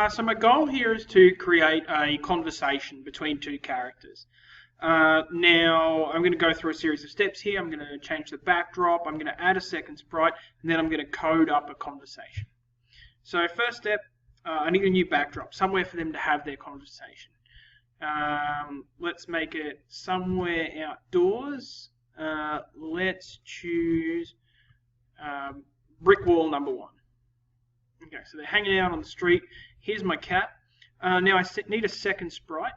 So my goal here is to create a conversation between two characters. Now I'm going to go through a series of steps here. I'm going to change the backdrop, I'm going to add a second sprite, and then I'm going to code up a conversation. So first step, I need a new backdrop, somewhere for them to have their conversation. Let's make it somewhere outdoors. Let's choose brick wall number 1. Okay, so they're hanging out on the street. Here's my cat. Now I need a second sprite.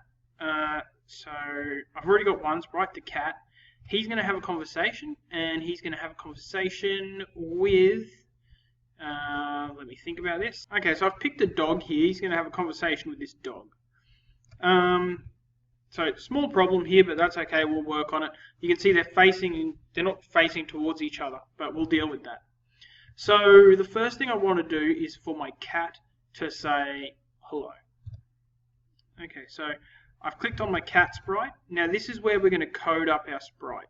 So I've already got one sprite, the cat. He's going to have a conversation, and he's going to have a conversation with... let me think about this. Okay, so I've picked a dog here. He's going to have a conversation with this dog. So small problem here, but that's okay. We'll work on it. You can see they're not facing towards each other, but we'll deal with that. So the first thing I want to do is for my cat to say hello. Okay, so I've clicked on my cat sprite. Now this is where we're going to code up our sprite.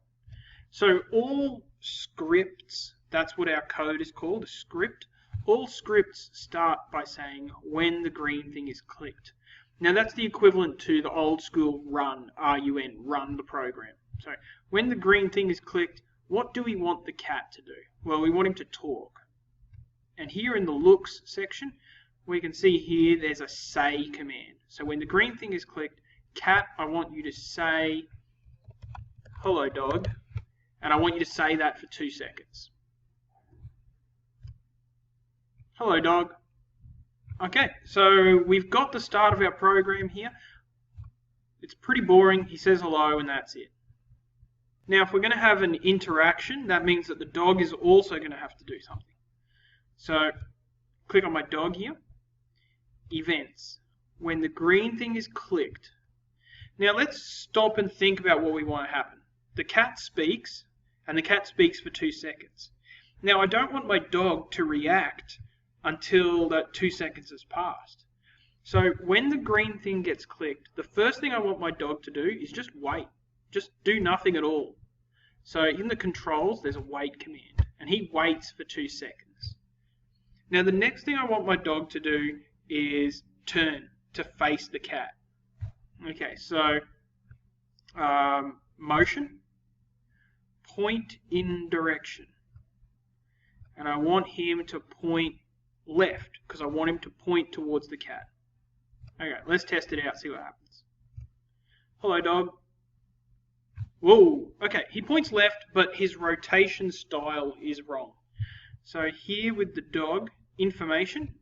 So all scripts, that's what our code is called, a script. All scripts start by saying when the green thing is clicked. Now that's the equivalent to the old school run, R-U-N, run the program. So when the green thing is clicked, what do we want the cat to do? Well, we want him to talk. And here in the looks section, we can see here there's a say command. So when the green thing is clicked, cat, I want you to say hello dog, and I want you to say that for 2 seconds. Hello dog. Okay, so we've got the start of our program here. It's pretty boring. He says hello and that's it. Now if we're going to have an interaction, that means that the dog is also going to have to do something. So click on my dog here. Events. When the green thing is clicked. Now let's stop and think about what we want to happen. The cat speaks, and the cat speaks for 2 seconds. Now I don't want my dog to react until that 2 seconds has passed. So when the green thing gets clicked, the first thing I want my dog to do is just wait. Just do nothing at all. So in the controls, there's a wait command, and he waits for 2 seconds. Now the next thing I want my dog to do is turn to face the cat. Okay, so motion, point in direction. And I want him to point left, because I want him to point towards the cat. Okay, let's test it out, see what happens. Hello, dog. Whoa, okay, he points left, but his rotation style is wrong. So here with the dog, information,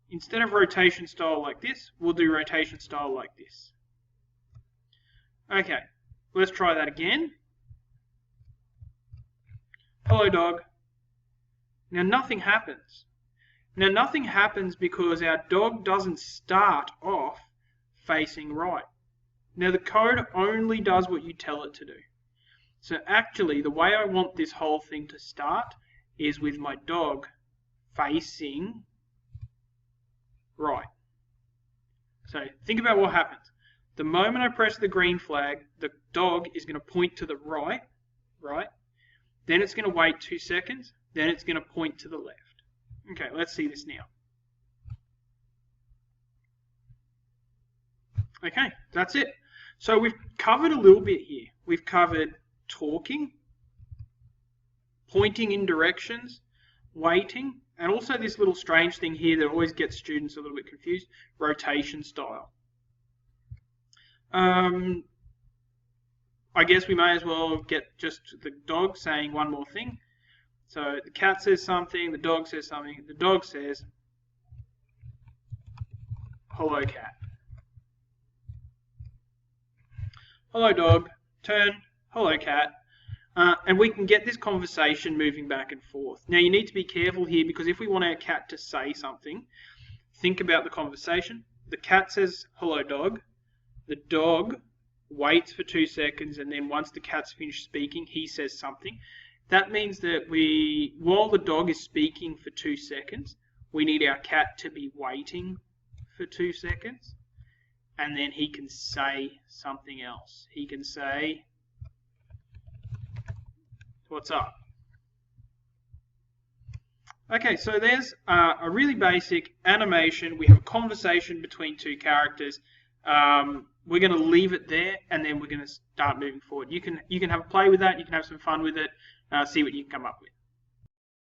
instead of rotation style like this, we'll do rotation style like this. Okay, let's try that again. Hello, dog. Now nothing happens. Now nothing happens because our dog doesn't start off facing right. Now the code only does what you tell it to do. So actually the way I want this whole thing to start is with my dog facing right. So think about what happens. The moment I press the green flag, the dog is going to point to the right, then it's going to wait 2 seconds, then it's going to point to the left. Okay, let's see this now. Okay, that's it. So we've covered a little bit here. We've covered talking, pointing in directions, waiting, and also this little strange thing here that always gets students a little bit confused, rotation style. I guess we may as well get just the dog saying one more thing. So the cat says something, the dog says something, the dog says, hello cat. Hello dog, turn, hello cat. And we can get this conversation moving back and forth. Now you need to be careful here because if we want our cat to say something, think about the conversation. The cat says, hello dog. The dog waits for 2 seconds and then once the cat's finished speaking, he says something. That means that while the dog is speaking for 2 seconds, we need our cat to be waiting for 2 seconds. And then he can say something else. He can say, what's up? Okay, so there's a really basic animation. We have a conversation between two characters. We're going to leave it there, and then we're going to start moving forward. You can have a play with that. You can have some fun with it. See what you can come up with.